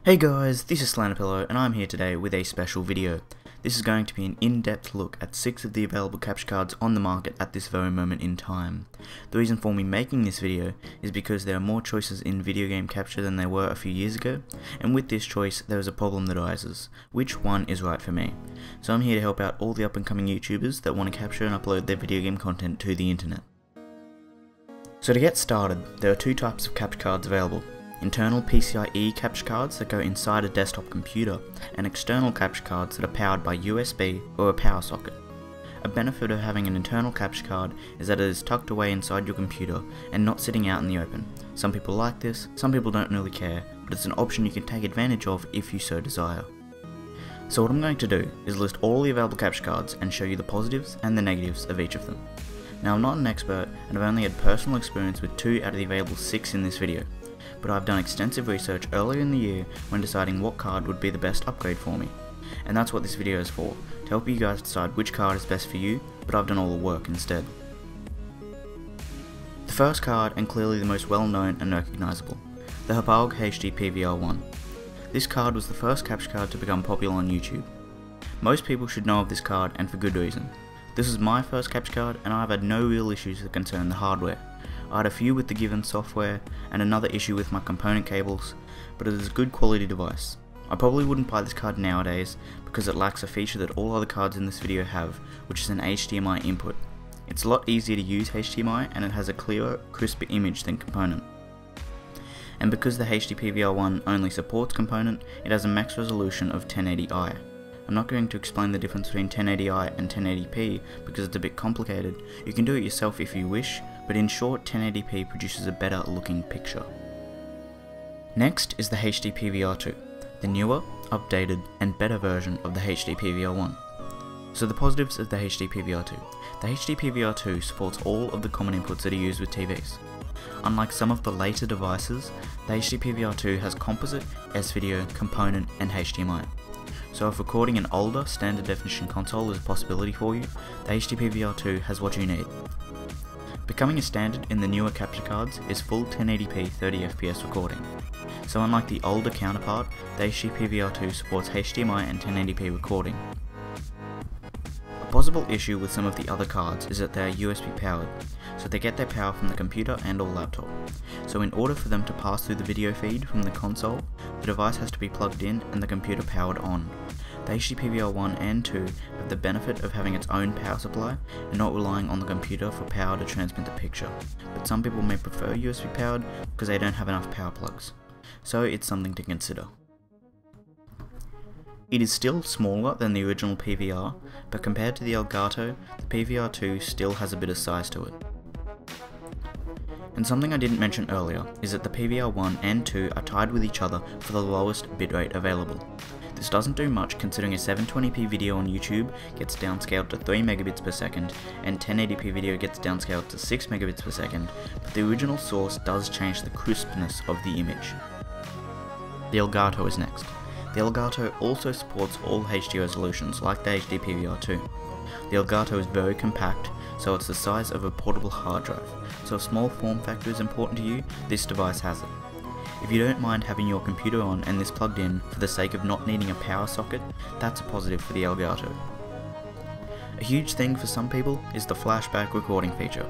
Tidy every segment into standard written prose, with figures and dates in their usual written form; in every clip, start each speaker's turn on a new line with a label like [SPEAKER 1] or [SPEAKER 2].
[SPEAKER 1] Hey guys, this is SlantedPillow and I'm here today with a special video. This is going to be an in-depth look at 6 of the available capture cards on the market at this very moment in time. The reason for me making this video is because there are more choices in video game capture than there were a few years ago, and with this choice there is a problem that arises. Which one is right for me? So I'm here to help out all the up and coming YouTubers that want to capture and upload their video game content to the internet. So to get started, there are 2 types of capture cards available. Internal PCIe capture cards that go inside a desktop computer, and external capture cards that are powered by USB or a power socket. A benefit of having an internal capture card is that it is tucked away inside your computer and not sitting out in the open. Some people like this, some people don't really care, but it's an option you can take advantage of if you so desire. So what I'm going to do is list all the available capture cards and show you the positives and the negatives of each of them. Now I'm not an expert and I've only had personal experience with 2 out of the available 6 in this video, but I've done extensive research earlier in the year when deciding what card would be the best upgrade for me. And that's what this video is for, to help you guys decide which card is best for you, but I've done all the work instead. The first card, and clearly the most well known and recognisable, the Hauppauge HD PVR 1. This card was the first capture card to become popular on YouTube. Most people should know of this card, and for good reason. This is my first capture card and I've had no real issues that concern the hardware. I had a few with the given software and another issue with my component cables, but it is a good quality device. I probably wouldn't buy this card nowadays because it lacks a feature that all other cards in this video have, which is an HDMI input. It's a lot easier to use HDMI and it has a clearer, crisper image than component. And because the HD PVR 1 only supports component, it has a max resolution of 1080i. I'm not going to explain the difference between 1080i and 1080p because it's a bit complicated. You can do it yourself if you wish, but in short 1080p produces a better looking picture. Next is the HD PVR 2, the newer, updated and better version of the HD PVR 1. So the positives of the HD PVR 2. The HD PVR 2 supports all of the common inputs that are used with TVs. Unlike some of the later devices, the HD PVR 2 has composite, S-video, component and HDMI. So if recording an older standard definition console is a possibility for you, the HD PVR 2 has what you need. Becoming a standard in the newer capture cards is full 1080p 30fps recording. So unlike the older counterpart, the HD PVR 2 supports HDMI and 1080p recording. A possible issue with some of the other cards is that they are USB powered, so they get their power from the computer and or laptop. So in order for them to pass through the video feed from the console, the device has to be plugged in and the computer powered on. The HD PVR 1 and 2 have the benefit of having its own power supply and not relying on the computer for power to transmit the picture, but some people may prefer USB powered because they don't have enough power plugs. So it's something to consider. It is still smaller than the original PVR, but compared to the Elgato, the PVR 2 still has a bit of size to it. And something I didn't mention earlier is that the PVR 1 and 2 are tied with each other for the lowest bitrate available. This doesn't do much considering a 720p video on YouTube gets downscaled to 3 megabits per second and 1080p video gets downscaled to 6 megabits per second, but the original source does change the crispness of the image. The Elgato is next. The Elgato also supports all HD resolutions like the HD PVR 2. The Elgato is very compact, so it's the size of a portable hard drive, so if small form factor is important to you, this device has it. If you don't mind having your computer on and this plugged in for the sake of not needing a power socket, that's a positive for the Elgato. A huge thing for some people is the flashback recording feature.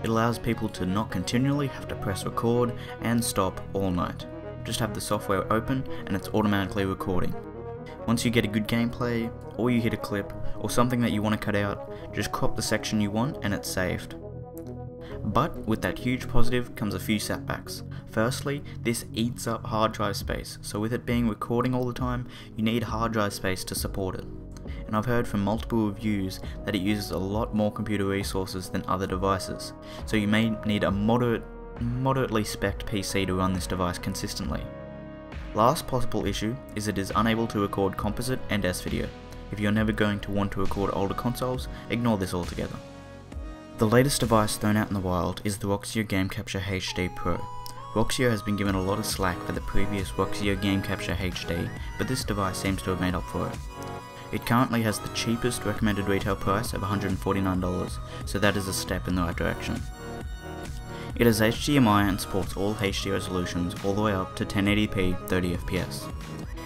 [SPEAKER 1] It allows people to not continually have to press record and stop all night. Just have the software open and it's automatically recording. Once you get a good gameplay, or you hit a clip, or something that you want to cut out, just crop the section you want and it's saved. But with that huge positive comes a few setbacks. Firstly, this eats up hard drive space, so with it being recording all the time, you need hard drive space to support it. And I've heard from multiple reviews that it uses a lot more computer resources than other devices, so you may need a moderately spec'd PC to run this device consistently. Last possible issue is it is unable to record composite and S-video. If you're never going to want to record older consoles, ignore this altogether. The latest device thrown out in the wild is the ROXIO Game Capture HD Pro. ROXIO has been given a lot of slack for the previous ROXIO Game Capture HD, but this device seems to have made up for it. It currently has the cheapest recommended retail price of $149, so that is a step in the right direction. It has HDMI and supports all HD resolutions all the way up to 1080p 30fps.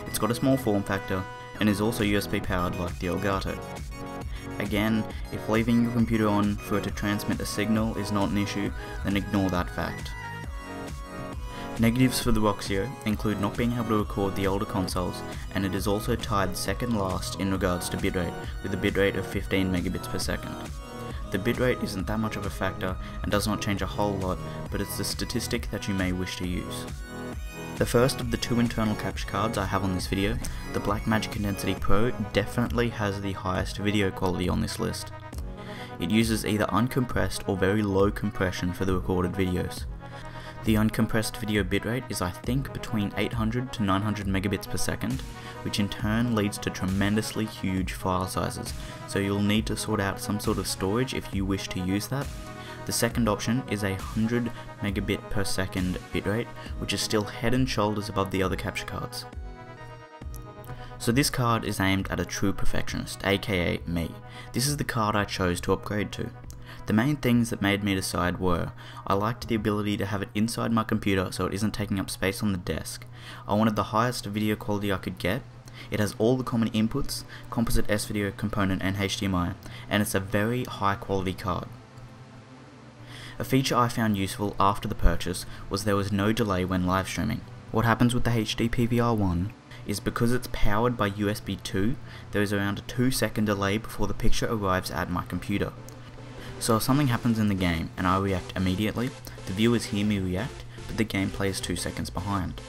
[SPEAKER 1] It's got a small form factor and is also USB powered like the Elgato. Again, if leaving your computer on for it to transmit a signal is not an issue, then ignore that fact. Negatives for the ROXIO include not being able to record the older consoles, and it is also tied second last in regards to bitrate, with a bitrate of 15 megabits per second. The bitrate isn't that much of a factor and does not change a whole lot, but it's the statistic that you may wish to use. The first of the two internal capture cards I have on this video, the Blackmagic Intensity Pro, definitely has the highest video quality on this list. It uses either uncompressed or very low compression for the recorded videos. The uncompressed video bitrate is I think between 800 to 900 megabits per second, which in turn leads to tremendously huge file sizes, so you'll need to sort out some sort of storage if you wish to use that. The second option is a 100 megabit per second bitrate, which is still head and shoulders above the other capture cards. So this card is aimed at a true perfectionist, aka me. This is the card I chose to upgrade to. The main things that made me decide were, I liked the ability to have it inside my computer so it isn't taking up space on the desk. I wanted the highest video quality I could get. It has all the common inputs, composite S-video component and HDMI, and it's a very high quality card. A feature I found useful after the purchase was there was no delay when live streaming. What happens with the HD PVR 1 is because it's powered by USB 2, there is around a 2-second delay before the picture arrives at my computer. So if something happens in the game and I react immediately, the viewers hear me react, but the gameplay is 2 seconds behind.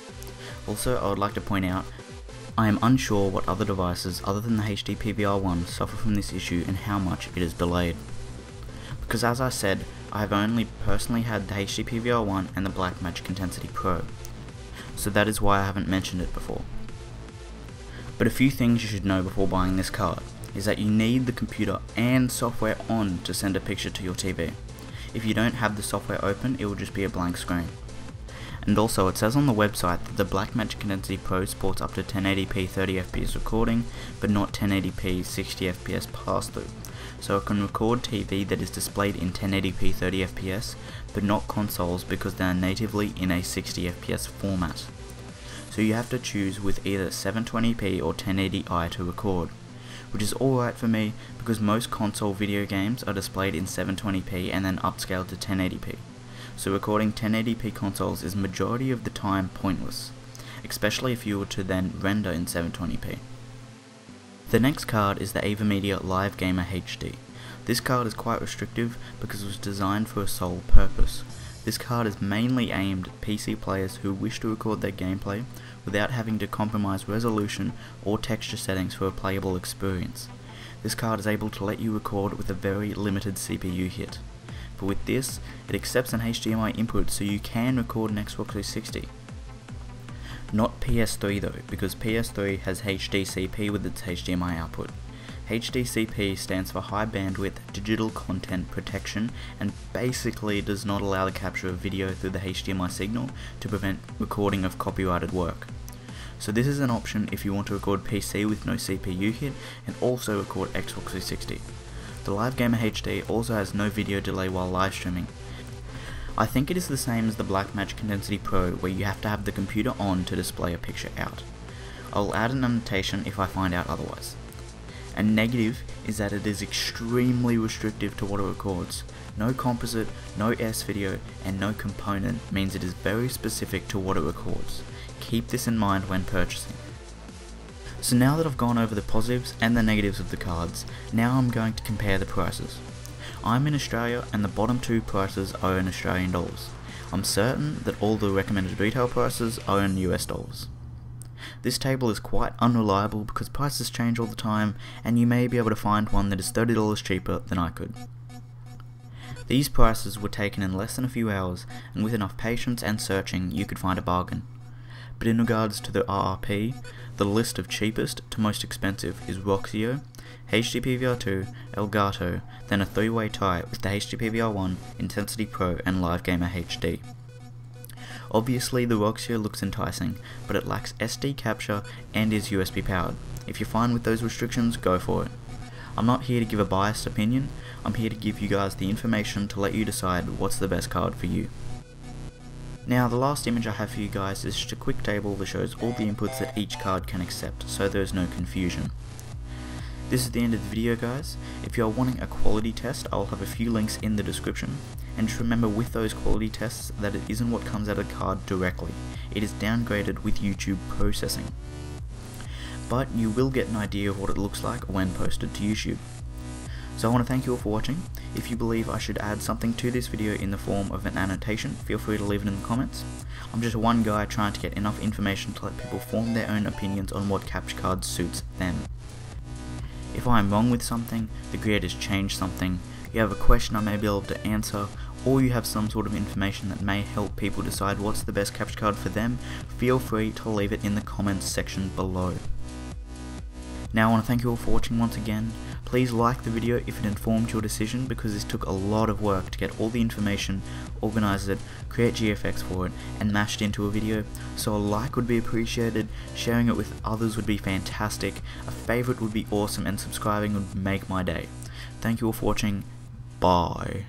[SPEAKER 1] Also, I would like to point out, I am unsure what other devices other than the HD PVR 1 suffer from this issue and how much it is delayed. Because as I said, I have only personally had the HD PVR 1 and the Blackmagic Intensity Pro, so that is why I haven't mentioned it before. But a few things you should know before buying this card is that you need the computer and software on to send a picture to your TV. If you don't have the software open, it will just be a blank screen. And also, it says on the website that the Blackmagic Intensity Pro supports up to 1080p 30fps recording, but not 1080p 60fps pass-through. So it can record TV that is displayed in 1080p 30fps, but not consoles because they are natively in a 60fps format. So you have to choose with either 720p or 1080i to record, which is alright for me because most console video games are displayed in 720p and then upscaled to 1080p. So recording 1080p consoles is majority of the time pointless, especially if you were to then render in 720p. The next card is the AverMedia Live Gamer HD. This card is quite restrictive because it was designed for a sole purpose. This card is mainly aimed at PC players who wish to record their gameplay without having to compromise resolution or texture settings for a playable experience. This card is able to let you record with a very limited CPU hit. But with this, it accepts an HDMI input so you can record an Xbox 360. Not PS3 though, because PS3 has HDCP with its HDMI output. HDCP stands for High Bandwidth Digital Content Protection and basically does not allow the capture of video through the HDMI signal to prevent recording of copyrighted work. So this is an option if you want to record PC with no CPU hit and also record Xbox 360. The Live Gamer HD also has no video delay while live streaming. I think it is the same as the Blackmagic Intensity Pro where you have to have the computer on to display a picture out. I'll add an annotation if I find out otherwise. A negative is that it is extremely restrictive to what it records. No composite, no S-video, and no component means it is very specific to what it records. Keep this in mind when purchasing. So now that I've gone over the positives and the negatives of the cards, now I'm going to compare the prices. I'm in Australia and the bottom two prices are in Australian dollars. I'm certain that all the recommended retail prices are in US dollars. This table is quite unreliable because prices change all the time and you may be able to find one that is $30 cheaper than I could. These prices were taken in less than a few hours and with enough patience and searching you could find a bargain. But in regards to the RRP, the list of cheapest to most expensive is ROXIO, HD PVR 2, Elgato, then a 3-way tie with the HD PVR 1, Intensity Pro and Live Gamer HD. Obviously the ROXIO looks enticing, but it lacks SD capture and is USB powered. If you're fine with those restrictions, go for it. I'm not here to give a biased opinion, I'm here to give you guys the information to let you decide what's the best card for you. Now the last image I have for you guys is just a quick table that shows all the inputs that each card can accept, so there's no confusion. This is the end of the video guys. If you are wanting a quality test, I will have a few links in the description, and just remember with those quality tests that it isn't what comes out of the card directly, it is downgraded with YouTube processing. But you will get an idea of what it looks like when posted to YouTube. So I want to thank you all for watching. If you believe I should add something to this video in the form of an annotation, feel free to leave it in the comments. I'm just one guy trying to get enough information to let people form their own opinions on what capture card suits them. If I am wrong with something, the creators changed something, you have a question I may be able to answer, or you have some sort of information that may help people decide what's the best capture card for them, feel free to leave it in the comments section below. Now I want to thank you all for watching once again. Please like the video if it informed your decision, because this took a lot of work to get all the information, organize it, create GFX for it, and mashed into a video. So a like would be appreciated, sharing it with others would be fantastic, a favorite would be awesome, and subscribing would make my day. Thank you all for watching, bye.